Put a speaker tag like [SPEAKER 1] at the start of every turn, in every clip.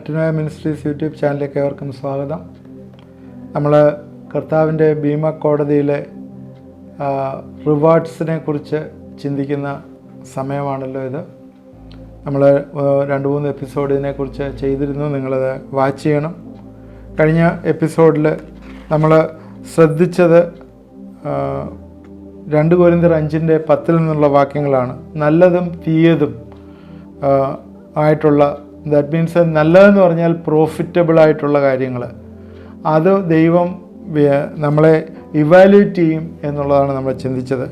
[SPEAKER 1] Metanoia ministries YouTube ചാനലിലേക്ക് ഏവർക്കും സ്വാഗതം. നമ്മൾ കർത്താവിൻ്റെ ഭീമ കോടതിയിലെ റിവാർഡ്സിനെ കുറിച്ച് ചിന്തിക്കുന്ന സമയമാണല്ലോ ഇത്. നമ്മൾ 2-3 എപ്പിസോഡ് ഇതിനെക്കുറിച്ച് ചെയ്തിരുന്നു. നിങ്ങളത് വാച്ച് ചെയ്യണം. കഴിഞ്ഞ എപ്പിസോഡിൽ നമ്മൾ ശ്രദ്ധിച്ചത് 2 കൊരിന്ത്യർ 5:10 നിന്നുള്ള വാക്യങ്ങളാണ്. നല്ലതും തീയതും ആയിട്ടുള്ള, ദാറ്റ് മീൻസ് നല്ലതെന്ന് പറഞ്ഞാൽ പ്രോഫിറ്റബിൾ ആയിട്ടുള്ള കാര്യങ്ങൾ, അത് ദൈവം നമ്മളെ ഇവാലുവേറ്റ് ചെയ്യും എന്നുള്ളതാണ് നമ്മൾ ചിന്തിച്ചത്.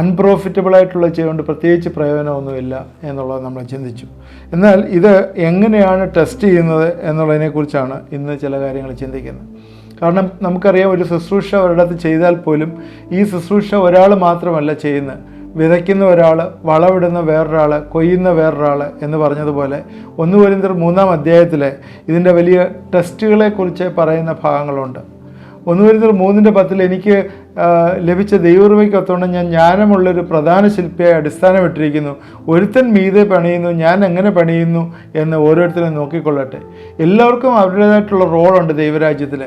[SPEAKER 1] അൺപ്രോഫിറ്റബിൾ ആയിട്ടുള്ള ചെയ്യുകൊണ്ട് പ്രത്യേകിച്ച് പ്രയോജനമൊന്നുമില്ല എന്നുള്ളത് നമ്മൾ ചിന്തിച്ചു. എന്നാൽ ഇത് എങ്ങനെയാണ് ടെസ്റ്റ് ചെയ്യുന്നത് എന്നുള്ളതിനെക്കുറിച്ചാണ് ഇന്ന് ചില കാര്യങ്ങൾ ചിന്തിക്കുന്നത്. കാരണം നമുക്കറിയാം, ഒരു ശുശ്രൂഷ ഒരിടത്ത് ചെയ്താൽ പോലും ഈ ശുശ്രൂഷ ഒരാൾ മാത്രമല്ല ചെയ്യുന്നത്. വിതയ്ക്കുന്ന ഒരാൾ, വളമിടുന്ന വേറൊരാൾ, കൊയ്യുന്ന വേറൊരാൾ എന്ന് പറഞ്ഞതുപോലെ 1 കൊരിന്ത്യർ 3-ാം അധ്യായത്തിലെ ഇതിൻ്റെ വലിയ ടെസ്റ്റുകളെക്കുറിച്ച് പറയുന്ന ഭാഗങ്ങളുണ്ട്. 1 കൊരിന്ത്യർ 3:10 എനിക്ക് ലഭിച്ച ദൈവകൃപയ്ക്കൊത്തോണം ഞാൻ ജ്ഞാനമുള്ളൊരു പ്രധാന ശില്പിയായി അടിസ്ഥാനമിട്ടിരിക്കുന്നു. ഒരുത്തൻ മീതെ പണിയുന്നു, ഞാൻ എങ്ങനെ പണിയുന്നു എന്ന് ഓരോരുത്തരും നോക്കിക്കൊള്ളട്ടെ. എല്ലാവർക്കും അവരുടേതായിട്ടുള്ള റോളുണ്ട് ദൈവരാജ്യത്തിൽ.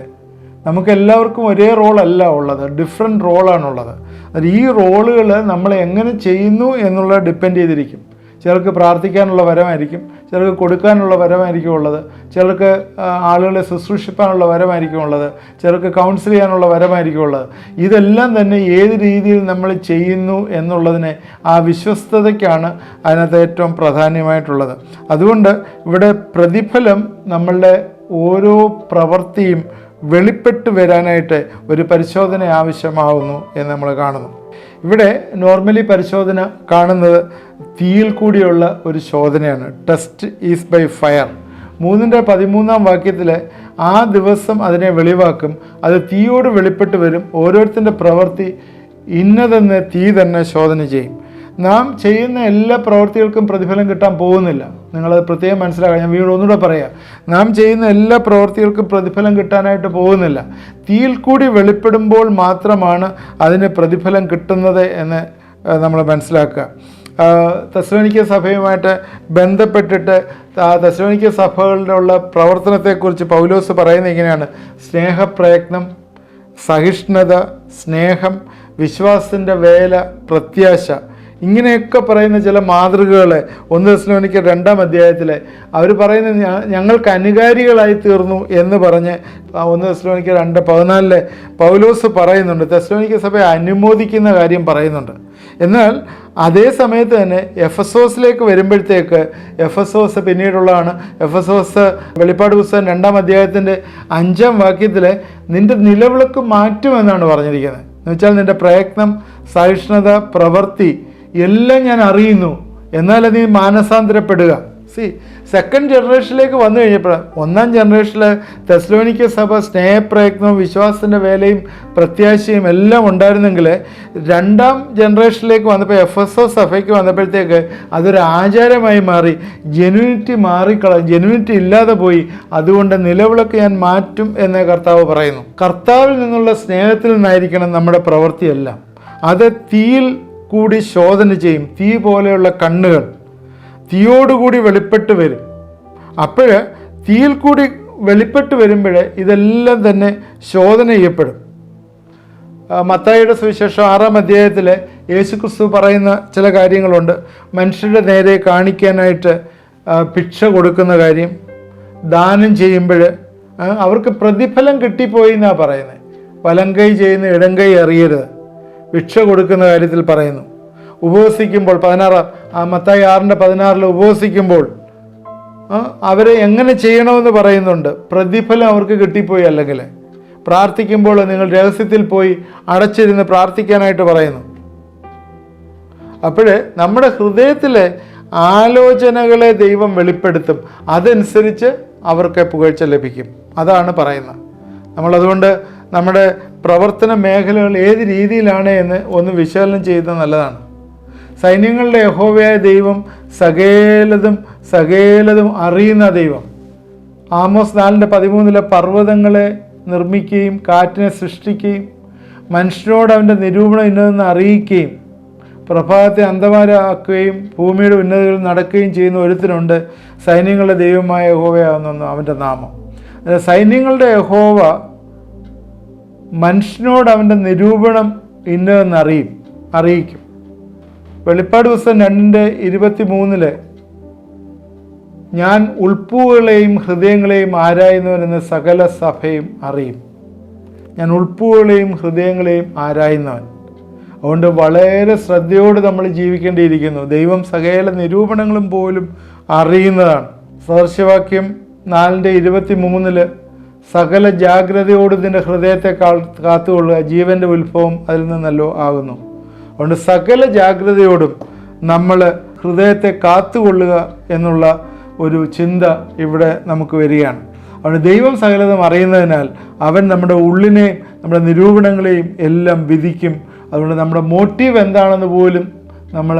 [SPEAKER 1] നമുക്കെല്ലാവർക്കും ഒരേ റോളല്ല ഉള്ളത്, ഡിഫറെൻറ്റ് റോളാണുള്ളത്. അത് ഈ റോളുകൾ നമ്മൾ എങ്ങനെ ചെയ്യുന്നു എന്നുള്ളത് ഡിപ്പെൻഡ് ചെയ്തിരിക്കും. ചിലർക്ക് പ്രാർത്ഥിക്കാനുള്ള വരമായിരിക്കും, ചിലർക്ക് കൊടുക്കാനുള്ള വരമായിരിക്കും ഉള്ളത്, ചിലർക്ക് ആളുകളെ ശുശ്രൂഷിക്കാനുള്ള വരമായിരിക്കും ഉള്ളത്, ചിലർക്ക് കൗൺസിൽ ചെയ്യാനുള്ള വരമായിരിക്കും ഉള്ളത്. ഇതെല്ലാം തന്നെ ഏത് രീതിയിൽ നമ്മൾ ചെയ്യുന്നു എന്നുള്ളതിനെ, ആ വിശ്വസ്തതയ്ക്കാണ് അതിനകത്ത് ഏറ്റവും പ്രാധാന്യമായിട്ടുള്ളത്. അതുകൊണ്ട് ഇവിടെ പ്രതിഫലം നമ്മളുടെ ഓരോ പ്രവൃത്തിയും വെളിപ്പെട്ട് വരാനായിട്ട് ഒരു പരിശോധന ആവശ്യമാവുന്നു എന്ന് നമ്മൾ കാണുന്നു. ഇവിടെ നോർമലി പരിശോധന കാണുന്നത് തീയിൽ കൂടിയുള്ള ഒരു ശോധനയാണ്. Test is by fire. 3:13 വാക്യത്തിൽ ആ ദിവസം അതിനെ വെളിവാക്കും, അത് തീയോട് വെളിപ്പെട്ട് വരും, ഓരോരുത്തരുടെ പ്രവൃത്തി ഇന്നതെന്ന് തീ തന്നെ ശോധന ചെയ്യും. നാം ചെയ്യുന്ന എല്ലാ പ്രവൃത്തികൾക്കും പ്രതിഫലം കിട്ടാൻ പോകുന്നില്ല. നിങ്ങളത് പ്രത്യേകം മനസ്സിലാക്കുക. ഞാൻ വീണ്ടും ഒന്നുകൂടെ പറയാം. നാം ചെയ്യുന്ന എല്ലാ പ്രവൃത്തികൾക്കും പ്രതിഫലം കിട്ടാനായിട്ട് പോകുന്നില്ല. തീയിൽ കൂടി വെളിപ്പെടുമ്പോൾ മാത്രമാണ് അതിന് പ്രതിഫലം കിട്ടുന്നത് എന്ന് നമ്മൾ മനസ്സിലാക്കുക. തെസ്സലോനിക്ക സഭയുമായിട്ട് ബന്ധപ്പെട്ടിട്ട് തെസ്സലോനിക്ക സഭകളിലുള്ള പ്രവർത്തനത്തെക്കുറിച്ച് പൗലോസ് പറയുന്നത് ഇങ്ങനെയാണ്: സ്നേഹപ്രയത്നം, സഹിഷ്ണുത, സ്നേഹം, വിശ്വാസത്തിൻ്റെ വേല, പ്രത്യാശ, ഇങ്ങനെയൊക്കെ പറയുന്ന ചില മാതൃകകളെ 1 തെസ്സലോനിക്ക 2-ാം അധ്യായത്തിൽ അവർ പറയുന്നത് ഞങ്ങൾക്ക് അനുകാരികളായി തീർന്നു എന്ന് പറഞ്ഞ് 1 തെസ്സലോനിക്ക 2:14 പൗലോസ് പറയുന്നുണ്ട്. തെസ്സലോനിക്ക സഭയെ അനുമോദിക്കുന്ന കാര്യം പറയുന്നുണ്ട്. എന്നാൽ അതേ സമയത്ത് തന്നെ എഫെസോസിലേക്ക് വരുമ്പോഴത്തേക്ക്, എഫെസോസ് പിന്നീടുള്ളതാണ്. എഫെസോസ് വെളിപ്പാട് പുസ്തകം 2-ാം അധ്യായത്തിൻ്റെ 5-ാം വാക്യത്തിൽ നിൻ്റെ നിലവിളക്ക് മാറ്റുമെന്നാണ് പറഞ്ഞിരിക്കുന്നത്. എന്ന് വെച്ചാൽ നിൻ്റെ പ്രയത്നം, സഹിഷ്ണുത, പ്രവൃത്തി എല്ലാം ഞാൻ അറിയുന്നു, എന്നാൽ നീ മാനസാന്തരപ്പെടുക. സെക്കൻഡ് ജനറേഷനിലേക്ക് വന്നു കഴിഞ്ഞപ്പോൾ, 1-ാം ജനറേഷനിൽ തെസ്സലോനിക്ക സഭ സ്നേഹപ്രയത്നവും വിശ്വാസത്തിൻ്റെ വേലയും പ്രത്യാശയും എല്ലാം ഉണ്ടായിരുന്നെങ്കിൽ 2-ാം ജനറേഷനിലേക്ക് വന്നപ്പോൾ, എഫെസോസ് സഭയ്ക്ക് വന്നപ്പോഴത്തേക്ക് അതൊരു ആചാരമായി മാറി. ജെനുവിനിറ്റി ഇല്ലാതെ പോയി. അതുകൊണ്ട് നിലവിളക്ക് ഞാൻ മാറ്റും എന്ന് കർത്താവ് പറയുന്നു. കർത്താവിൽ നിന്നുള്ള സ്നേഹത്തിൽ നിന്നായിരിക്കണം നമ്മുടെ പ്രവൃത്തിയെല്ലാം. അത് തീയിൽ കൂടി ശോധന ചെയ്യും. തീ പോലെയുള്ള കണ്ണുകൾ തീയോടുകൂടി വെളിപ്പെട്ട് വരും. അപ്പോൾ തീയിൽ കൂടി വെളിപ്പെട്ട് വരുമ്പോൾ ഇതെല്ലാം തന്നെ ശോധന ചെയ്യപ്പെടും. മത്തായിയുടെ സുവിശേഷം 6-ാം അധ്യായത്തിൽ യേശുക്രിസ്തു പറയുന്ന ചില കാര്യങ്ങളുണ്ട്. മനുഷ്യരുടെ നേരെ കാണിക്കാനായിട്ട് ഭിക്ഷ കൊടുക്കുന്ന കാര്യം, ദാനം ചെയ്യുമ്പോൾ അവർക്ക് പ്രതിഫലം കിട്ടിപ്പോയി എന്നാണ് പറയുന്നത്. വലങ്കൈ ചെയ്യുന്ന ഇടങ്കൈ അറിയരുത്. ഭിക്ഷ കൊടുക്കുന്ന കാര്യത്തിൽ പറയുന്നു. ഉപവസിക്കുമ്പോൾ മത്തായി 6:16 ഉപവസിക്കുമ്പോൾ അവരെ എങ്ങനെ ചെയ്യണമെന്ന് പറയുന്നുണ്ട്. പ്രതിഫലം അവർക്ക് കിട്ടിപ്പോയി. അല്ലെങ്കിൽ പ്രാർത്ഥിക്കുമ്പോൾ നിങ്ങൾ രഹസ്യത്തിൽ പോയി അടച്ചിരുന്ന് പ്രാർത്ഥിക്കാനായിട്ട് പറയുന്നു. അപ്പോൾ നമ്മുടെ ഹൃദയത്തിലെ ആലോചനകളെ ദൈവം വെളിപ്പെടുത്തും. അതനുസരിച്ച് അവർക്ക് പുകഴ്ച ലഭിക്കും. അതാണ് പറയുന്നത്. നമ്മളതുകൊണ്ട് നമ്മുടെ പ്രവർത്തന മേഖലകൾ ഏത് രീതിയിലാണ് എന്ന് ഒന്ന് വിശകലനം ചെയ്യുന്നത് നല്ലതാണ്. സൈന്യങ്ങളുടെ യഹോവയായ ദൈവം സകലതും അറിയുന്ന ദൈവം. ആമോസ് 4:13 പർവ്വതങ്ങളെ നിർമ്മിക്കുകയും കാറ്റിനെ സൃഷ്ടിക്കുകയും മനുഷ്യനോട് അവൻ്റെ നിരൂപണം ഇന്നതെന്ന് അറിയിക്കുകയും പ്രഭാതത്തെ അന്ധകാരമാക്കുകയും ഭൂമിയുടെ ഉന്നതികളിൽ നടക്കുകയും ചെയ്യുന്ന ഒരുത്തനുണ്ട്, സൈന്യങ്ങളുടെ ദൈവമായ യഹോവയാകുന്നു അവൻ്റെ നാമം. സൈന്യങ്ങളുടെ യഹോവ മനുഷ്യനോട് അവൻ്റെ നിരൂപണം ഇന്നതെന്ന് അറിയിക്കും. വെളിപ്പാട് പുസ്തകം 2:23 ഞാൻ ഉൾപ്പൂവുകളെയും ഹൃദയങ്ങളെയും ആരായുന്നവനെന്ന് സകല സഭയും അറിയും. ഞാൻ ഉൾപ്പൂവുകളെയും ഹൃദയങ്ങളെയും ആരായുന്നവൻ. അതുകൊണ്ട് വളരെ ശ്രദ്ധയോട് നമ്മൾ ജീവിക്കേണ്ടിയിരിക്കുന്നു. ദൈവം സകല നിരൂപണങ്ങളും പോലും അറിയുന്നതാണ്. സദൃശവാക്യം 4:23 സകല ജാഗ്രതയോട് നിന്റെ ഹൃദയത്തെ കാത്തുകൊള്ളുക, ജീവൻ്റെ ഉത്ഭവം അതിൽ നിന്നല്ലോ ആകുന്നു. അതുകൊണ്ട് സകല ജാഗ്രതയോടും നമ്മൾ ഹൃദയത്തെ കാത്തുകൊള്ളുക എന്നുള്ള ഒരു ചിന്ത ഇവിടെ നമുക്ക് വരികയാണ്. അതുകൊണ്ട് ദൈവം സകലതും അറിയുന്നതിനാൽ അവൻ നമ്മുടെ ഉള്ളിനെയും നമ്മുടെ നിരൂപണങ്ങളെയും എല്ലാം വിധിക്കും. അതുകൊണ്ട് നമ്മുടെ മോട്ടീവ് എന്താണെന്ന് പോലും നമ്മൾ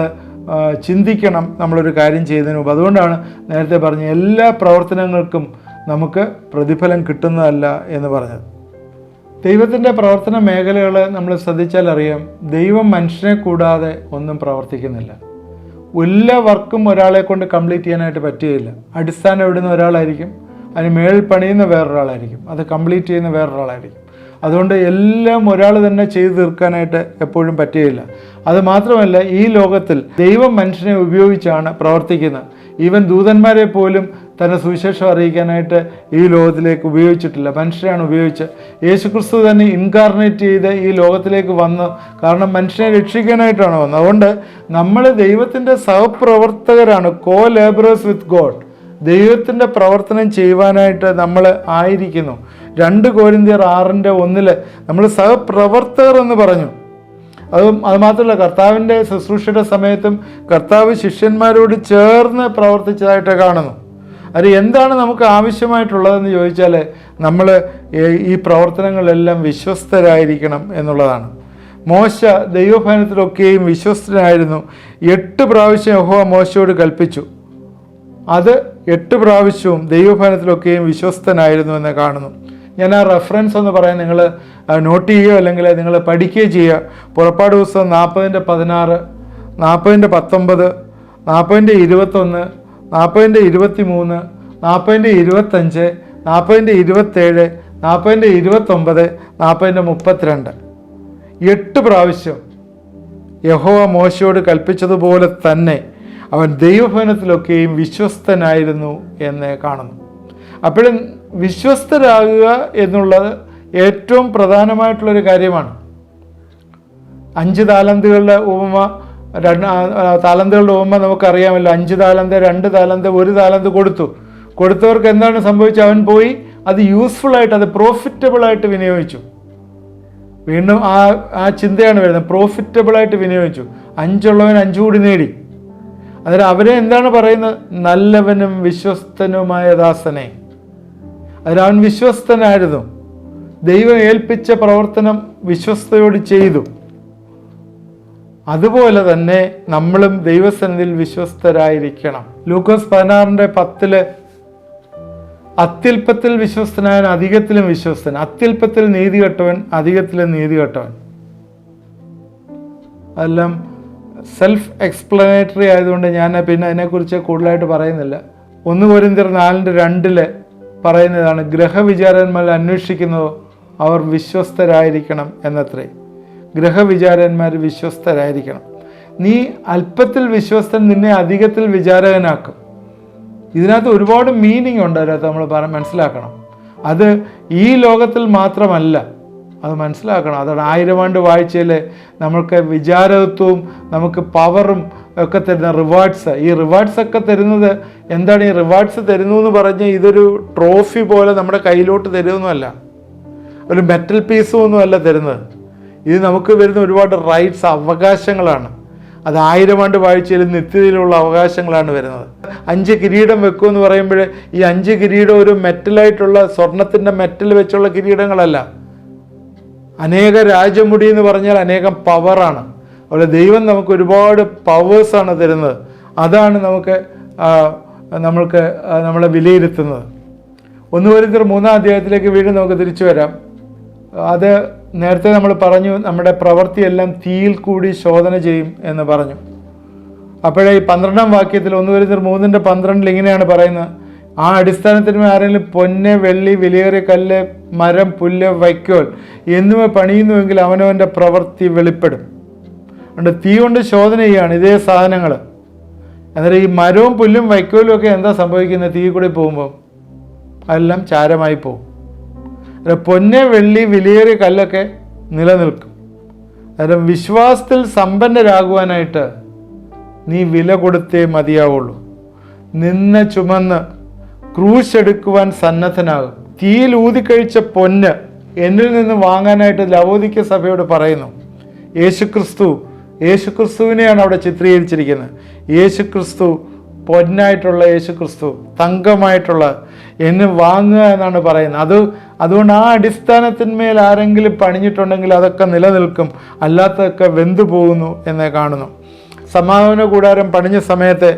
[SPEAKER 1] ചിന്തിക്കണം നമ്മളൊരു കാര്യം ചെയ്യുന്നതിന് മുമ്പ്. അതുകൊണ്ടാണ് നേരത്തെ പറഞ്ഞ എല്ലാ പ്രവർത്തനങ്ങൾക്കും നമുക്ക് പ്രതിഫലം കിട്ടുന്നതല്ല എന്ന് പറഞ്ഞത്. ദൈവത്തിൻ്റെ പ്രവർത്തന മേഖലകൾ നമ്മൾ ശ്രദ്ധിച്ചാൽ അറിയാം, ദൈവം മനുഷ്യനെ കൂടാതെ ഒന്നും പ്രവർത്തിക്കുന്നില്ല. എല്ലാ വർക്കും ഒരാളെ കൊണ്ട് കംപ്ലീറ്റ് ചെയ്യാനായിട്ട് പറ്റുകയില്ല. അടിസ്ഥാനം ഇടുന്ന ഒരാളായിരിക്കും, അതിന് മേളിൽ പണിയുന്ന വേറൊരാളായിരിക്കും, അത് കംപ്ലീറ്റ് ചെയ്യുന്ന വേറൊരാളായിരിക്കും. അതുകൊണ്ട് എല്ലാം ഒരാൾ തന്നെ ചെയ്തു തീർക്കാനായിട്ട് എപ്പോഴും പറ്റുകയില്ല. അതുമാത്രമല്ല, ഈ ലോകത്തിൽ ദൈവം മനുഷ്യനെ ഉപയോഗിച്ചാണ് പ്രവർത്തിക്കുന്നത്. ഈവൻ ദൂതന്മാരെ പോലും തന്നെ സുവിശേഷം അറിയിക്കാനായിട്ട് ഈ ലോകത്തിലേക്ക് ഉപയോഗിച്ചിട്ടില്ല, മനുഷ്യരാണ് ഉപയോഗിച്ച്. യേശുക്രിസ്തു തന്നെ ഇൻകാർണേറ്റ് ചെയ്ത് ഈ ലോകത്തിലേക്ക് വന്നു, കാരണം മനുഷ്യനെ രക്ഷിക്കാനായിട്ടാണ് വന്നത്. അതുകൊണ്ട് നമ്മൾ ദൈവത്തിൻ്റെ സഹപ്രവർത്തകരാണ്, കോ ലേബറേഴ്സ് വിത്ത് ഗോഡ്. ദൈവത്തിൻ്റെ പ്രവർത്തനം ചെയ്യുവാനായിട്ട് നമ്മൾ ആയിരിക്കുന്നു. 2 കൊരിന്ത്യർ 6:1 നമ്മൾ സഹപ്രവർത്തകർ എന്ന് പറഞ്ഞു. അത് മാത്രമല്ല, കർത്താവിൻ്റെ ശുശ്രൂഷയുടെ സമയത്തും കർത്താവ് ശിഷ്യന്മാരോട് ചേർന്ന് പ്രവർത്തിച്ചതായിട്ട് കാണുന്നു. അത് എന്താണ് നമുക്ക് ആവശ്യമായിട്ടുള്ളതെന്ന് ചോദിച്ചാൽ നമ്മൾ ഈ പ്രവർത്തനങ്ങളെല്ലാം വിശ്വസ്തരായിരിക്കണം എന്നുള്ളതാണ്. മോശ ദൈവഭവനത്തിലൊക്കെയും വിശ്വസ്തനായിരുന്നു. 8 പ്രാവശ്യം യഹോവ മോശയോട് കൽപ്പിച്ചു. അത് 8 പ്രാവശ്യവും ദൈവഭവനത്തിലൊക്കെയും വിശ്വസ്തനായിരുന്നു എന്ന് കാണുന്നു. ഞാൻ ആ റെഫറൻസ് എന്ന് പറയാൻ നിങ്ങൾ നോട്ട് ചെയ്യുകയോ അല്ലെങ്കിൽ നിങ്ങൾ പഠിക്കുകയോ ചെയ്യുക. പുറപ്പാട് പുസ്തകം 40:16, 40:19, 40:21, 40:23, 40:25, 40:27, 40:29, 40:32 8 പ്രാവശ്യം യഹോവ മോശയോട് കൽപ്പിച്ചതുപോലെ തന്നെ അവൻ ദൈവഭവനത്തിലൊക്കെയും വിശ്വസ്തനായിരുന്നു എന്ന് കാണുന്നു. അപ്പോഴും വിശ്വസ്തരാകുക എന്നുള്ളത് ഏറ്റവും പ്രധാനമായിട്ടുള്ളൊരു കാര്യമാണ്. 5 താലന്തുകളുടെ ഉപമ, താലന്തുകളുടെ ഉപമ നമുക്കറിയാമല്ലോ. 5 താലന്ത്, 2 താലന്ത്, 1 താലന്ത് കൊടുത്തവർക്ക് എന്താണ് സംഭവിച്ചത്? അവൻ പോയി അത് യൂസ്ഫുള്ളായിട്ട്, അത് പ്രോഫിറ്റബിളായിട്ട് വിനിയോഗിച്ചു. വീണ്ടും ആ ചിന്തയാണ് വരുന്നത്, പ്രോഫിറ്റബിളായിട്ട് വിനിയോഗിച്ചു. 5 ഉള്ളവൻ 5 കൂടി നേടി. അന്നേരം അവരെ എന്താണ് പറയുന്നത്? നല്ലവനും വിശ്വസ്തനുമായ ദാസനെ. അതിനവൻ വിശ്വസ്തനായിരുന്നു. ദൈവം ഏൽപ്പിച്ച പ്രവർത്തനം വിശ്വസ്തയോട് ചെയ്തു. അതുപോലെ തന്നെ നമ്മളും ദൈവസന്നിധിയിൽ വിശ്വസ്തരായിരിക്കണം. ലൂക്കോസ് 16:10 അത്യല്പത്തിൽ വിശ്വസ്തനായവൻ അധികത്തിലും വിശ്വസ്തൻ, അത്യല്പത്തിൽ നീതി കെട്ടവൻ അധികത്തിലും നീതി കെട്ടവൻ. അതെല്ലാം സെൽഫ് എക്സ്പ്ലനേറ്ററി ആയതുകൊണ്ട് ഞാൻ പിന്നെ അതിനെക്കുറിച്ച് കൂടുതലായിട്ട് പറയുന്നില്ല. 1 കൊരിന്ത്യർ 4:2 പറയുന്നതാണ്, ഗ്രഹവിചാരന്മാർ അന്വേഷിക്കുന്നതോ അവർ വിശ്വസ്തരായിരിക്കണം എന്നത്രേ. ഗ്രഹവിചാരന്മാർ വിശ്വസ്തരായിരിക്കണം. നീ അല്പത്തിൽ വിശ്വസ്തൻ നിന്നെ അധികത്തിൽ വിചാരകനാക്കും. ഇതിനകത്ത് ഒരുപാട് മീനിങ് ഉണ്ട്. അതിനകത്ത് നമ്മൾ മനസ്സിലാക്കണം. അത് ഈ ലോകത്തിൽ മാത്രമല്ല, അത് മനസ്സിലാക്കണം. അതാണ് 1000 ആണ്ട് വാഴ്ചയിൽ നമ്മൾക്ക് വിചാരത്വവും നമുക്ക് പവറും ഒക്കെ തരുന്ന റിവാർഡ്സ്. ഈ റിവാർഡ്സ് ഒക്കെ തരുന്നത് എന്താണ്? ഈ റിവാർഡ്സ് തരുന്നു എന്ന് പറഞ്ഞ് ഇതൊരു ട്രോഫി പോലെ നമ്മുടെ കയ്യിലോട്ട് തരുന്നതല്ല, ഒരു മെറ്റൽ പീസും ഒന്നുമല്ല തരുന്നത്. ഇത് നമുക്ക് വരുന്ന ഒരുപാട് റൈറ്റ്സ്, അവകാശങ്ങളാണ്. അത് 1000 ആണ്ട് വാഴ്ചയിൽ നിത്യതയിലുള്ള അവകാശങ്ങളാണ് വരുന്നത്. 5 കിരീടം വെക്കുമെന്ന് പറയുമ്പോൾ ഈ 5 കിരീടം ഒരു മെറ്റലായിട്ടുള്ള സ്വർണത്തിൻ്റെ മെറ്റൽ വെച്ചുള്ള കിരീടങ്ങളല്ല. അനേക രാജമുടി എന്ന് പറഞ്ഞാൽ അനേകം പവറാണ്. അതുപോലെ ദൈവം നമുക്ക് ഒരുപാട് പവേഴ്സാണ് തരുന്നത്. അതാണ് നമ്മളെ വിലയിരുത്തുന്നത്. 1 കൊരിന്ത്യർ 3 അധ്യായത്തിലേക്ക് വീണ്ടും നമുക്ക് തിരിച്ചു വരാം. അത് നേരത്തെ നമ്മൾ പറഞ്ഞു, നമ്മുടെ പ്രവൃത്തിയെല്ലാം തീയിൽ കൂടി ശോധന ചെയ്യും എന്ന് പറഞ്ഞു. അപ്പോഴേ ഈ 12-ാം വാക്യത്തിൽ 1 Corinthians 3:12 ഇങ്ങനെയാണ് പറയുന്നത്, ആ അടിസ്ഥാനത്തിന് ആരെങ്കിലും പൊന്ന്, വെള്ളി, വിലയേറിയ കല്ല്, മരം, പുല്ല്, വൈക്കോൽ എന്നിവ പണിയുന്നുവെങ്കിൽ അവനവൻ്റെ പ്രവൃത്തി വെളിപ്പെടും. അതുകൊണ്ട് തീ കൊണ്ട് ശോധന ചെയ്യുകയാണ് ഇതേ സാധനങ്ങൾ. അന്നേരം ഈ മരവും പുല്ലും വൈക്കോലും ഒക്കെ എന്താ സംഭവിക്കുന്നത്? തീ കൂടി പോകുമ്പോൾ അതെല്ലാം ചാരമായി പോകും. പൊന്ന്, വെള്ളി, വിലയേറിയ കല്ലൊക്കെ നിലനിൽക്കും. അന്നേരം വിശ്വാസത്തിൽ സമ്പന്നരാകുവാനായിട്ട് നീ വില കൊടുത്തേ മതിയാവുള്ളൂ. നിന്ന് ചുമന്ന് ക്രൂശ് എടുക്കുവാൻ സന്നദ്ധനാകും. തീയിൽ ഊതിക്കഴിച്ച പൊന്ന് എന്നിൽ നിന്ന് വാങ്ങാനായിട്ട് ലവോദിക്യ സഭയോട് പറയുന്നു. യേശുക്രിസ്തുവിനെയാണ് അവിടെ ചിത്രീകരിച്ചിരിക്കുന്നത്. യേശുക്രിസ്തു, പൊന്നായിട്ടുള്ള യേശുക്രിസ്തു, തങ്കമായിട്ടുള്ള എന്നെ വാങ്ങുക എന്നാണ് പറയുന്നത്. അതുകൊണ്ട് ആ അടിസ്ഥാനത്തിന്മേൽ ആരെങ്കിലും പണിഞ്ഞിട്ടുണ്ടെങ്കിൽ അതൊക്കെ നിലനിൽക്കും, അല്ലാത്തതൊക്കെ വെന്തു പോകുന്നു എന്നേ കാണുന്നു. സമാഗമന കൂടാരം പണിഞ്ഞ സമയത്ത്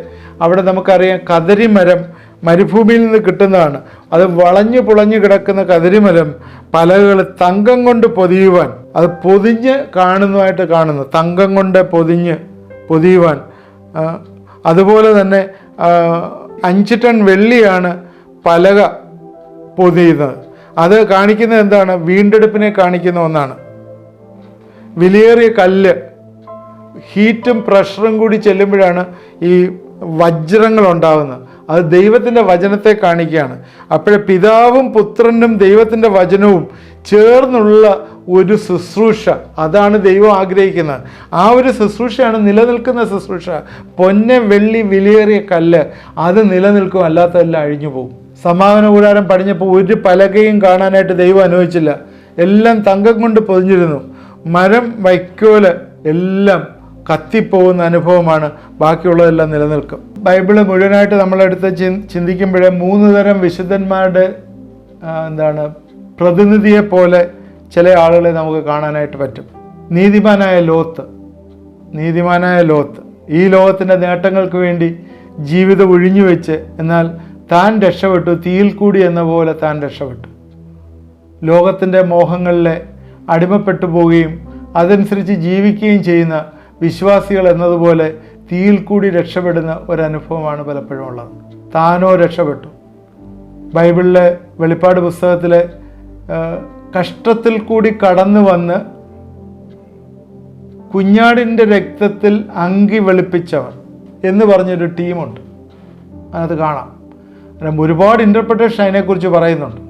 [SPEAKER 1] അവിടെ നമുക്കറിയാം കദരിമരം മരുഭൂമിയിൽ നിന്ന് കിട്ടുന്നതാണ്. അത് വളഞ്ഞു പുളഞ്ഞു കിടക്കുന്ന കദരിമരം പലകൾ തങ്കം കൊണ്ട് പൊതിയുവാൻ, അത് പൊതിഞ്ഞ് കാണുന്നതായിട്ട് കാണുന്നു, തങ്കം കൊണ്ട് പൊതിയുവാൻ. അതുപോലെ തന്നെ 5 ടൺ വെള്ളിയാണ് പലക പൊതിയുന്നത്. അത് കാണിക്കുന്നത് എന്താണ്? വീണ്ടെടുപ്പിനെ കാണിക്കുന്ന ഒന്നാണ്. വിലയേറിയ കല്ല്, ഹീറ്റും പ്രഷറും കൂടി ചെല്ലുമ്പോഴാണ് ഈ വജ്രങ്ങൾ ഉണ്ടാകുന്നത്. അത് ദൈവത്തിൻ്റെ വചനത്തെ കാണിക്കുകയാണ്. അപ്പോഴേ പിതാവും പുത്രനും ദൈവത്തിൻ്റെ വചനവും ചേർന്നുള്ള ഒരു ശുശ്രൂഷ, അതാണ് ദൈവം ആഗ്രഹിക്കുന്നത്. ആ ഒരു ശുശ്രൂഷയാണ് നിലനിൽക്കുന്ന ശുശ്രൂഷ. പൊന്ന്, വെള്ളി, വിലയേറിയ കല്ല് അത് നിലനിൽക്കും, അല്ലാത്തതെല്ലാം അഴിഞ്ഞു പോകും. സമാഗമന കൂടാരം പണിഞ്ഞപ്പോൾ ഒരു പലകയും കാണാനായിട്ട് ദൈവം അനുവദിച്ചില്ല. എല്ലാം തങ്കം കൊണ്ട് പൊതിഞ്ഞിരുന്നു. മരം, വൈക്കോല് എല്ലാം കത്തിപ്പോകുന്ന അനുഭവമാണ്. ബാക്കിയുള്ളതെല്ലാം നിലനിൽക്കും. ബൈബിള് മുഴുവനായിട്ട് നമ്മളെടുത്ത് ചിന്തിക്കുമ്പോഴേ 3 തരം വിശുദ്ധന്മാരുടെ പ്രതിനിധിയെപ്പോലെ ചില ആളുകളെ നമുക്ക് കാണാനായിട്ട് പറ്റും. നീതിമാനായ ലോത്ത് ഈ ലോകത്തിൻ്റെ നേട്ടങ്ങൾക്ക് വേണ്ടി ജീവിതം ഒഴിഞ്ഞു വെച്ച്, എന്നാൽ താൻ രക്ഷപ്പെട്ടു, തീയിൽ കൂടി എന്ന പോലെ താൻ രക്ഷപ്പെട്ടു. ലോകത്തിൻ്റെ മോഹങ്ങളിലെ അടിമപ്പെട്ടു പോവുകയും അതനുസരിച്ച് ജീവിക്കുകയും ചെയ്യുന്ന വിശ്വാസികൾ എന്നതുപോലെ തീയിൽ കൂടി രക്ഷപ്പെടുന്ന ഒരനുഭവമാണ് പലപ്പോഴും ഉള്ളത്. താനോ രക്ഷപ്പെട്ടു. ബൈബിളിലെ വെളിപ്പാട് പുസ്തകത്തിലെ കഷ്ടത്തിൽ കൂടി കടന്നു വന്ന് കുഞ്ഞാടിൻ്റെ രക്തത്തിൽ അങ്കി വെളുപ്പിച്ചവർ എന്ന് പറഞ്ഞൊരു ടീമുണ്ട്. അത് കാണാം. ഒരുപാട് ഇൻ്റർപ്രിട്ടേഷൻ അതിനെക്കുറിച്ച് പറയുന്നുണ്ട്.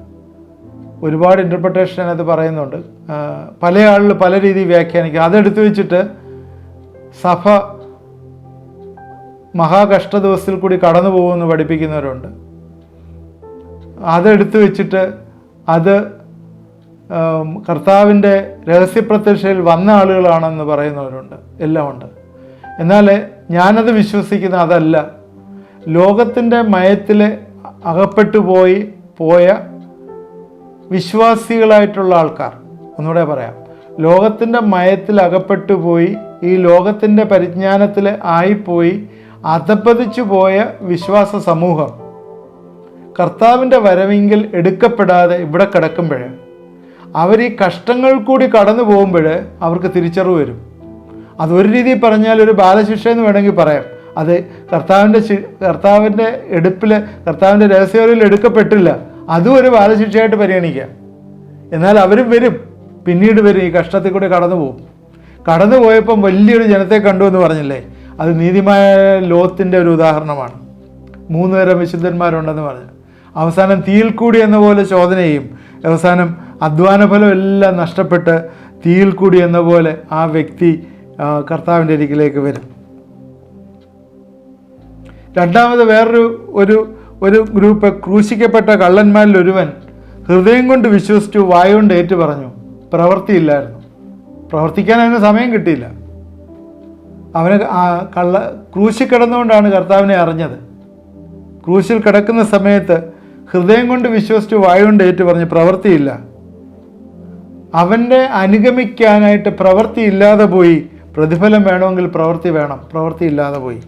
[SPEAKER 1] അതിനകത്ത് പറയുന്നുണ്ട്. പല ആളുകൾ പല രീതിയിൽ വ്യാഖ്യാനിക്കുക. അതെടുത്തു വെച്ചിട്ട് സഭ മഹാകഷ്ട ദിവസത്തിൽ കൂടി കടന്നു പോകുമെന്ന് പഠിപ്പിക്കുന്നവരുണ്ട്. അതെടുത്തു വെച്ചിട്ട് അത് കർത്താവിൻ്റെ രഹസ്യപ്രത്യക്ഷയിൽ വന്ന ആളുകളാണെന്ന് പറയുന്നവരുണ്ട്. എല്ലാം ഉണ്ട്. എന്നാൽ ഞാനത് വിശ്വസിക്കുന്ന അതല്ല. ലോകത്തിൻ്റെ മയത്തിൽ അകപ്പെട്ടു പോയ വിശ്വാസികളായിട്ടുള്ള ആൾക്കാർ, ഒന്നുകൂടെ പറയാം, ലോകത്തിൻ്റെ മയത്തിൽ അകപ്പെട്ടു പോയി, ഈ ലോകത്തിൻ്റെ പരിജ്ഞാനത്തിൽ ആയിപ്പോയി അധപ്പതിച്ചു പോയ വിശ്വാസ സമൂഹം കർത്താവിൻ്റെ വരവെങ്കിൽ എടുക്കപ്പെടാതെ ഇവിടെ കിടക്കുമ്പോൾ അവർ ഈ കഷ്ടങ്ങൾ കൂടി കടന്നു പോകുമ്പോൾ അവർക്ക് തിരിച്ചറിവ് വരും. അതൊരു രീതിയിൽ പറഞ്ഞാൽ ഒരു ബാലശിക്ഷ എന്ന് വേണമെങ്കിൽ പറയാം. അത് കർത്താവിൻ്റെ കർത്താവിൻ്റെ രഹസ്യവരിൽ എടുക്കപ്പെട്ടില്ല, അതും ഒരു ബാലശിക്ഷയായിട്ട് പരിഗണിക്കുക. എന്നാൽ അവരും വരും, പിന്നീട് വരും, ഈ കഷ്ടത്തിൽ കൂടി കടന്നു പോകും. കടന്നു പോയപ്പം വലിയൊരു ജനത്തെ കണ്ടു എന്ന് പറഞ്ഞില്ലേ, അത് നീതിമായ ലോത്തിൻ്റെ ഒരു ഉദാഹരണമാണ്. 3 തരം വിശുദ്ധന്മാരുണ്ടെന്ന് പറഞ്ഞു. അവസാനം തീയിൽ കൂടി എന്ന പോലെ ശോധന ചെയ്യും. അവസാനം അധ്വാനഫലം എല്ലാം നഷ്ടപ്പെട്ട് തീയിൽ കൂടി എന്ന പോലെ ആ വ്യക്തി കർത്താവിൻ്റെ അരികിലേക്ക് വരും. രണ്ടാമത് വേറൊരു ഗ്രൂപ്പ്, ക്രൂശിക്കപ്പെട്ട കള്ളന്മാരിൽ ഒരുവൻ ഹൃദയം കൊണ്ട് വിശ്വസിച്ചു, വായുകൊണ്ട് ഏറ്റു പറഞ്ഞു, പ്രവൃത്തിയില്ലായിരുന്നു. പ്രവർത്തിക്കാൻ അതിന് സമയം കിട്ടിയില്ല. അവന് ക്രൂശിൽ കിടന്നുകൊണ്ടാണ് കർത്താവിനെ അറിഞ്ഞത്. ക്രൂശിൽ കിടക്കുന്ന സമയത്ത് ഹൃദയം കൊണ്ട് വിശ്വസിച്ചു, വായുകൊണ്ട് ഏറ്റു പറഞ്ഞു, പ്രവൃത്തിയില്ല. അവൻ്റെ അനുഗമിക്കാനായിട്ട് പ്രവൃത്തി ഇല്ലാതെ പോയി. പ്രതിഫലം വേണമെങ്കിൽ പ്രവൃത്തി വേണം, പ്രവൃത്തി ഇല്ലാതെ പോയി.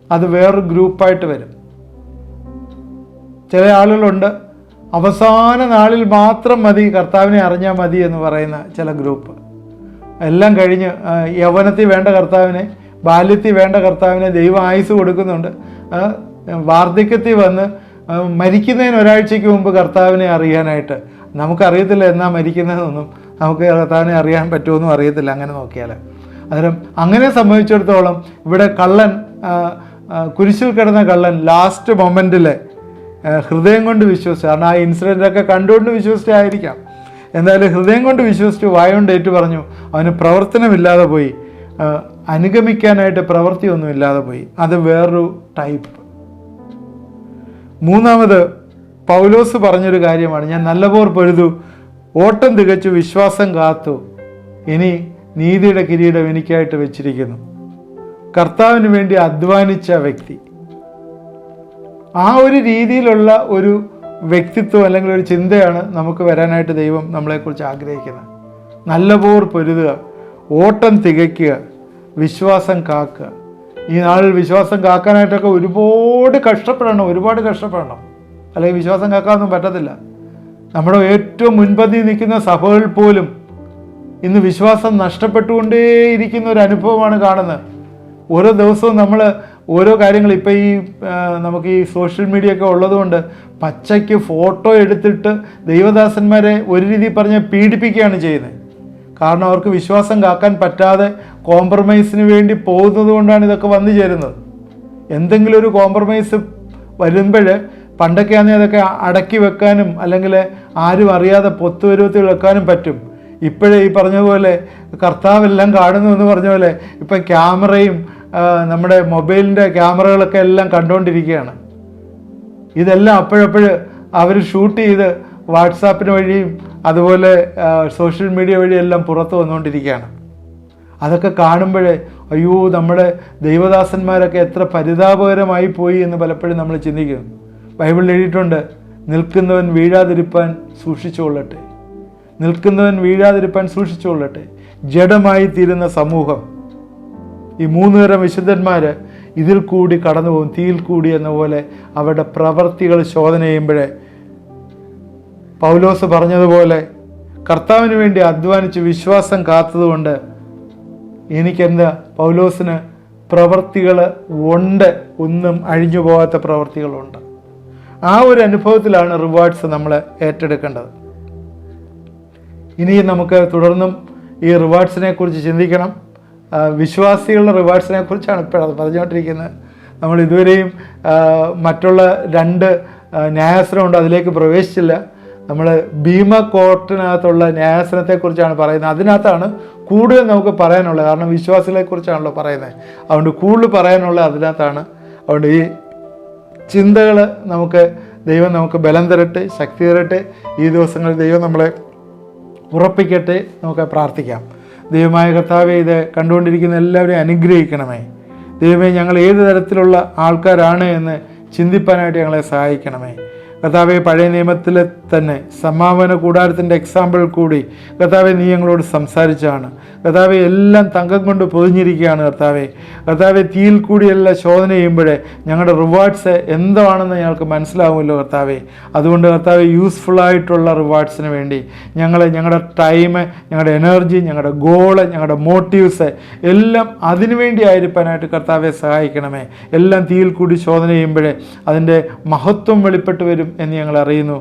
[SPEAKER 1] അത് വേറൊരു ഗ്രൂപ്പായിട്ട് വരും. ചില ആളുകളുണ്ട്, അവസാന നാളിൽ മാത്രം മതി, കർത്താവിനെ അറിഞ്ഞാൽ മതി എന്ന് പറയുന്ന ചില ഗ്രൂപ്പ്. എല്ലാം കഴിഞ്ഞ് യൗവനത്തിൽ വേണ്ട കർത്താവിനെ, ബാല്യത്തിൽ വേണ്ട കർത്താവിനെ ദൈവം ആയുസ് കൊടുക്കുന്നുണ്ട്. വാർദ്ധക്യത്തിൽ വന്ന് മരിക്കുന്നതിന് ഒരാഴ്ചയ്ക്ക് മുമ്പ് കർത്താവിനെ അറിയാനായിട്ട് നമുക്കറിയത്തില്ല എന്നാ മരിക്കുന്നതെന്നൊന്നും. നമുക്ക് കർത്താവിനെ അറിയാൻ പറ്റുമെന്നും അറിയത്തില്ല അങ്ങനെ നോക്കിയാൽ. അന്നേരം അങ്ങനെ സംഭവിച്ചിടത്തോളം ഇവിടെ കള്ളൻ, കുരിശിൽ കിടന്ന കള്ളൻ ലാസ്റ്റ് മൊമെൻറ്റിൽ ഹൃദയം കൊണ്ട് വിശ്വസിച്ചു. കാരണം ആ ഇൻസിഡൻ്റൊക്കെ കണ്ടുകൊണ്ട് വിശ്വസിച്ചായിരിക്കാം. എന്തായാലും ഹൃദയം കൊണ്ട് വിശ്വസിച്ചു, വായുകൊണ്ട് ഏറ്റു പറഞ്ഞു. അവന് പ്രവർത്തനമില്ലാതെ പോയി, അനുഗമിക്കാനായിട്ട് പ്രവൃത്തിയൊന്നുമില്ലാതെ പോയി. അത് വേറൊരു ടൈപ്പ്. മൂന്നാമത് പൗലോസ് പറഞ്ഞൊരു കാര്യമാണ്, ഞാൻ നല്ല പോർ പൊരുതു, ഓട്ടം തികച്ചു, വിശ്വാസം കാത്തു, ഇനി നീതിയുടെ കിരീടം എനിക്കായിട്ട് വെച്ചിരിക്കുന്നു. കർത്താവിന് വേണ്ടി അധ്വാനിച്ച വ്യക്തി, ആ ഒരു രീതിയിലുള്ള ഒരു വ്യക്തിത്വം അല്ലെങ്കിൽ ഒരു ചിന്തയാണ് നമുക്ക് വരാനായിട്ട് ദൈവം നമ്മളെക്കുറിച്ച് ആഗ്രഹിക്കുന്നത്. നല്ല പോർ പൊരുതുക, ഓട്ടം തികയ്ക്കുക, വിശ്വാസം കാക്കുക. ഈ നാളിൽ വിശ്വാസം കാക്കാനായിട്ടൊക്കെ ഒരുപാട് കഷ്ടപ്പെടണം. അല്ലെങ്കിൽ വിശ്വാസം കാക്കാനൊന്നും പറ്റത്തില്ല. നമ്മുടെ ഏറ്റവും മുൻപന്തിയിൽ നിൽക്കുന്ന സഭകളിൽ പോലും ഇന്ന് വിശ്വാസം നഷ്ടപ്പെട്ടുകൊണ്ടേയിരിക്കുന്ന ഒരു അനുഭവമാണ് കാണുന്നത്. ഓരോ ദിവസവും നമ്മൾ ഓരോ കാര്യങ്ങൾ, ഇപ്പോൾ ഈ നമുക്ക് ഈ സോഷ്യൽ മീഡിയ ഒക്കെ ഉള്ളതുകൊണ്ട് പച്ചയ്ക്ക് ഫോട്ടോ എടുത്തിട്ട് ദൈവദാസന്മാരെ ഒരു രീതിയിൽ പറഞ്ഞാൽ പീഡിപ്പിക്കുകയാണ് ചെയ്യുന്നത്. കാരണം അവർക്ക് വിശ്വാസം കാക്കാൻ പറ്റാതെ കോംപ്രമൈസിന് വേണ്ടി പോകുന്നത് കൊണ്ടാണ് ഇതൊക്കെ വന്നു ചേരുന്നത്. എന്തെങ്കിലും ഒരു കോംപ്രമൈസ് വരുമ്പോൾ പണ്ടൊക്കെ ആണെങ്കിൽ അതൊക്കെ അടക്കി വെക്കാനും അല്ലെങ്കിൽ ആരും അറിയാതെ പൊത്തുവരുവത്തിൽ വെക്കാനും പറ്റും. ഇപ്പോഴേ ഈ പറഞ്ഞതുപോലെ കർത്താവെല്ലാം കാണുന്നു എന്ന് പറഞ്ഞ പോലെ ഇപ്പം ക്യാമറയും നമ്മുടെ മൊബൈലിൻ്റെ ക്യാമറകളൊക്കെ എല്ലാം കണ്ടുകൊണ്ടിരിക്കുകയാണ്. ഇതെല്ലാം അപ്പോഴപ്പോഴ് അവർ ഷൂട്ട് ചെയ്ത് വാട്സാപ്പിന് വഴിയും അതുപോലെ സോഷ്യൽ മീഡിയ വഴിയെല്ലാം പുറത്ത് വന്നുകൊണ്ടിരിക്കുകയാണ്. അതൊക്കെ കാണുമ്പോഴേ അയ്യോ, നമ്മുടെ ദൈവദാസന്മാരൊക്കെ എത്ര പരിതാപകരമായി പോയി എന്ന് പലപ്പോഴും നമ്മൾ ചിന്തിക്കുന്നു. ബൈബിളിൽ എഴുതിയിട്ടുണ്ട്, നിൽക്കുന്നവൻ വീഴാതിരിപ്പാൻ സൂക്ഷിച്ചുകൊള്ളട്ടെ, ജഡമായി തീരുന്ന സമൂഹം. ഈ 3 തരം വിശുദ്ധന്മാർ ഇതിൽ കൂടി കടന്നു പോകും, തീയിൽ കൂടി എന്ന പോലെ അവരുടെ പ്രവർത്തികൾ ശോധന ചെയ്യുമ്പോഴേ പൗലോസ് പറഞ്ഞതുപോലെ കർത്താവിന് വേണ്ടി അധ്വാനിച്ച് വിശ്വാസം കാത്തതുകൊണ്ട് എനിക്കെന്താ, പൗലോസിന് പ്രവർത്തികൾ ഉണ്ട്, ഒന്നും അഴിഞ്ഞു പോകാത്ത പ്രവർത്തികളുണ്ട്. ആ ഒരു അനുഭവത്തിലാണ് റിവാർഡ്സ് നമ്മൾ ഏറ്റെടുക്കേണ്ടത്. ഇനി നമുക്ക് തുടർന്നും ഈ റിവാർഡ്സിനെ കുറിച്ച് ചിന്തിക്കണം. വിശ്വാസികളുടെ റിവാർഡ്സിനെ കുറിച്ചാണ് ഇപ്പോഴത് പറഞ്ഞുകൊണ്ടിരിക്കുന്നത്. നമ്മൾ ഇതുവരെയും മറ്റുള്ള 2 ന്യായാസനമുണ്ട്, അതിലേക്ക് പ്രവേശിച്ചില്ല. നമ്മൾ ഭീമ കോർട്ടിനകത്തുള്ള ന്യായാസനത്തെക്കുറിച്ചാണ് പറയുന്നത്. അതിനകത്താണ് കൂടുതൽ നമുക്ക് പറയാനുള്ളത്. കാരണം വിശ്വാസികളെക്കുറിച്ചാണല്ലോ പറയുന്നത്. അതുകൊണ്ട് കൂടുതൽ പറയാനുള്ളത് അതിനകത്താണ്. അതുകൊണ്ട് ഈ ചിന്തകൾ ദൈവം നമുക്ക് ബലം തരട്ടെ, ശക്തി തരട്ടെ. ഈ ദിവസങ്ങളിൽ ദൈവം നമ്മളെ ഉറപ്പിക്കട്ടെ. നമുക്ക് പ്രാർത്ഥിക്കാം. ദൈവമായ കർത്താവേ, ഇത് കണ്ടുകൊണ്ടിരിക്കുന്ന എല്ലാവരെയും അനുഗ്രഹിക്കണമേ. ദൈവമേ, ഞങ്ങൾ ഏത് തരത്തിലുള്ള ആൾക്കാരാണ് എന്ന് ചിന്തിപ്പാനായിട്ട് ഞങ്ങളെ സഹായിക്കണമേ. കർത്താവെ, പഴയ നിയമത്തിൽ തന്നെ സമാപന കൂടാരത്തിൻ്റെ എക്സാമ്പിൾ കൂടി കർത്താവെ നീ ഞങ്ങളോട് സംസാരിച്ചാണ്. കർത്താവെ, എല്ലാം തങ്കം കൊണ്ട് പൊതിഞ്ഞിരിക്കുകയാണ്. കർത്താവെ തീയിൽ കൂടിയെല്ലാം ശോധന ചെയ്യുമ്പോഴേ ഞങ്ങളുടെ റിവാർഡ്സ് എന്താണെന്ന് ഞങ്ങൾക്ക് മനസ്സിലാവുമല്ലോ കർത്താവെ. അതുകൊണ്ട് കർത്താവെ, യൂസ്ഫുള്ളായിട്ടുള്ള റിവാർഡ്സിന് വേണ്ടി ഞങ്ങളുടെ ടൈം, ഞങ്ങളുടെ എനർജി, ഞങ്ങളുടെ ഗോള്, ഞങ്ങളുടെ മോട്ടീവ്സ് എല്ലാം അതിനു വേണ്ടി ആയിരിക്കാനായിട്ട് കർത്താവെ സഹായിക്കണമേ. എല്ലാം തീയിൽ കൂടി ശോധന ചെയ്യുമ്പോഴേ അതിൻ്റെ മഹത്വം വെളിപ്പെട്ട് വരും എന്ന് ഞങ്ങൾ അറിയുന്നു.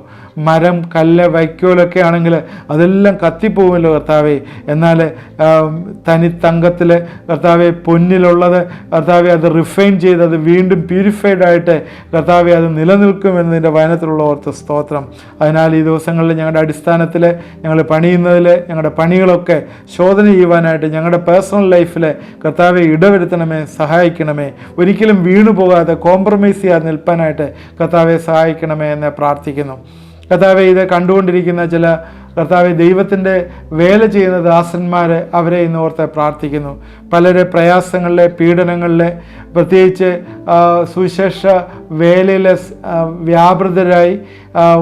[SPEAKER 1] മരം, കല്ല്, വൈക്കോലൊക്കെ ആണെങ്കിൽ അതെല്ലാം കത്തിപ്പോകുമല്ലോ കർത്താവെ. എന്നാൽ തനി തങ്കത്തിൽ കർത്താവെ, പൊന്നിലുള്ളത് കർത്താവെ അത് റിഫൈൻ ചെയ്ത് അത് വീണ്ടും പ്യൂരിഫൈഡ് ആയിട്ട് കർത്താവെ അത് നിലനിൽക്കുമെന്നതിൻ്റെ വചനത്തിലുള്ള ഓർത്ത് സ്തോത്രം. അതിനാൽ ഈ ദിവസങ്ങളിൽ ഞങ്ങളുടെ അടിസ്ഥാനത്തിൽ ഞങ്ങൾ പണിയുന്നതിൽ ഞങ്ങളുടെ പണികളൊക്കെ ശോധന ചെയ്യുവാനായിട്ട് ഞങ്ങളുടെ പേഴ്സണൽ ലൈഫിൽ കർത്താവെ ഇടവരുത്തണമേ, സഹായിക്കണമേ. ഒരിക്കലും വീണു പോകാതെ കോംപ്രമൈസ് ചെയ്യാതെ നിൽപ്പാനായിട്ട് കർത്താവെ സഹായിക്കണമേ എന്ന് പ്രാർത്ഥിക്കുന്നു. കർത്താവെ, ഇത് കണ്ടുകൊണ്ടിരിക്കുന്ന ചില കർത്താവെ ദൈവത്തിൻ്റെ വേല ചെയ്യുന്ന ദാസന്മാർ, അവരെ ഇന്ന് ഓർത്ത് പ്രാർത്ഥിക്കുന്നു. പലരെ പ്രയാസങ്ങളിലെ, പീഡനങ്ങളിലെ, പ്രത്യേകിച്ച് സുവിശേഷ വേലയിലെ വ്യാപൃതരായി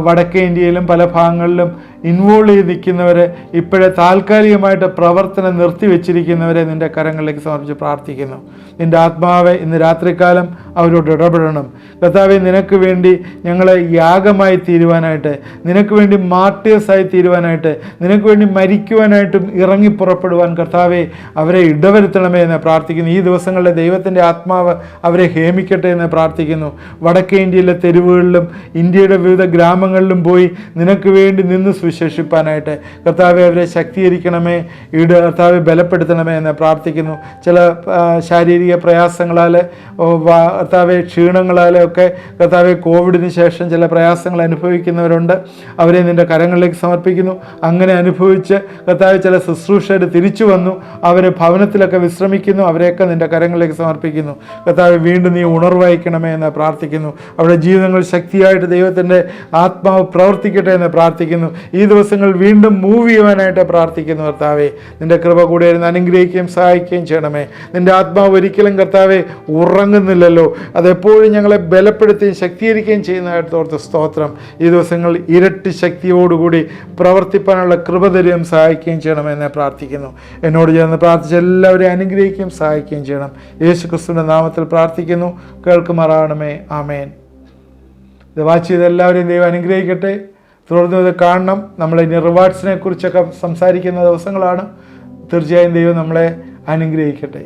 [SPEAKER 1] വടക്കേ ഇന്ത്യയിലും പല ഭാഗങ്ങളിലും ഇൻവോൾവ് ചെയ്ത് നിൽക്കുന്നവരെ, ഇപ്പോഴേ താൽക്കാലികമായിട്ട് പ്രവർത്തനം നിർത്തിവെച്ചിരിക്കുന്നവരെ നിൻ്റെ കരങ്ങളിലേക്ക് സമർപ്പിച്ച് പ്രാർത്ഥിക്കുന്നു. നിൻ്റെ ആത്മാവെ ഇന്ന് രാത്രികാലം അവരോട് ഇടപെടണം. കർത്താവെ, നിനക്ക് വേണ്ടി ഞങ്ങളെ യാഗമായി തീരുവാനായിട്ട്, നിനക്ക് വേണ്ടി മാർട്ടിയേഴ്സായി തീരുവാനായിട്ട്, നിനക്ക് വേണ്ടി മരിക്കുവാനായിട്ടും ഇറങ്ങി പുറപ്പെടുവാൻ കർത്താവെ അവരെ ഇടവരുത്തണമേ എന്ന് പ്രാർത്ഥിക്കുന്നു. ഈ ദിവസങ്ങളിലെ ദൈവത്തിൻ്റെ ആത്മാവ് അവരെ ഹേമിക്കട്ടെ എന്ന് പ്രാർത്ഥിക്കുന്നു. വടക്കേ ഇന്ത്യയിലെ തെരുവുകളിലും ഇന്ത്യയുടെ വിവിധ ഗ്രാമങ്ങളിലും പോയി നിനക്ക് വേണ്ടി നിന്ന് സുവിശേഷിപ്പാനായിട്ട് കർത്താവെ അവരെ ശക്തീകരിക്കണമേ, കർത്താവെ ബലപ്പെടുത്തണമേ എന്ന് പ്രാർത്ഥിക്കുന്നു. ചില ശാരീരിക പ്രയാസങ്ങളാൽ, കർത്താവെ ക്ഷീണങ്ങളാലും ഒക്കെ കർത്താവെ കോവിഡിന് ശേഷം ചില പ്രയാസങ്ങൾ അനുഭവിക്കുന്നവരുണ്ട്. അവരെ നിൻ്റെ കരങ്ങളിലേക്ക് സമർപ്പിക്കുന്നു. അങ്ങനെ അനുഭവിച്ച് കർത്താവെ ചില ശുശ്രൂഷകർ തിരിച്ചു വന്നു, അവർ ഭവനത്തിലൊക്കെ വിശ്രമിക്കുന്നു. അവരെയൊക്കെ നിൻ്റെ കരങ്ങളിലേക്ക് സമർപ്പിക്കുന്നു. കർത്താവെ, വീണ്ടും നീ ഉണർവഹിക്കണമേ എന്ന് പ്രാർത്ഥിക്കുന്നു. അവരുടെ ജീവിതങ്ങൾ ശക്തിയായിട്ട് ദൈവത്തിൻ്റെ ആത്മാവ് പ്രവർത്തിക്കട്ടെ എന്ന് പ്രാർത്ഥിക്കുന്നു. ഈ ദിവസങ്ങൾ വീണ്ടും മൂവ് ചെയ്യുവാനായിട്ട് പ്രാർത്ഥിക്കുന്നു. കർത്താവെ, നിൻ്റെ കൃപ കൂടെ ഇരുന്ന് അനുഗ്രഹിക്കുകയും സഹായിക്കുകയും ചെയ്യണമേ. നിൻ്റെ ആത്മാവ് ഒരിക്കലും കർത്താവെ ഉറങ്ങുന്നില്ലല്ലോ, അതെപ്പോഴും ഞങ്ങളെ ബലപ്പെടുത്തുകയും ശക്തീകരിക്കുകയും ചെയ്യുന്നതായിട്ട് ഓർത്ത് സ്തോത്രം. ഈ ദിവസങ്ങൾ ഇരട്ടി ശക്തിയോടുകൂടി പ്രവർത്തിപ്പാനുള്ള കൃപ തരുകയും സഹായിക്കുകയും ചെയ്യണമെന്ന് പ്രാർത്ഥിക്കുന്നു. എന്നോട് ചേർന്ന് പ്രാർത്ഥിച്ച് എല്ലാവരെയും അനുഗ്രഹിക്കുകയും സഹായിക്കുകയും ചെയ്യണം. യേശു ക്രിസ്തുവിൻ്റെ നാമത്തിൽ പ്രാർത്ഥിക്കുന്നു. കേൾക്കുമാറാകണമേ. ആമേൻ. ഇത് വാച്ച് ചെയ്ത് എല്ലാവരെയും ദൈവം അനുഗ്രഹിക്കട്ടെ. തുടർന്ന് ഇത് കാണണം. നമ്മൾ ഇനി റിവാർഡ്സിനെ കുറിച്ചൊക്കെ സംസാരിക്കുന്ന ദിവസങ്ങളാണ്. തീർച്ചയായും ദൈവം നമ്മളെ അനുഗ്രഹിക്കട്ടെ.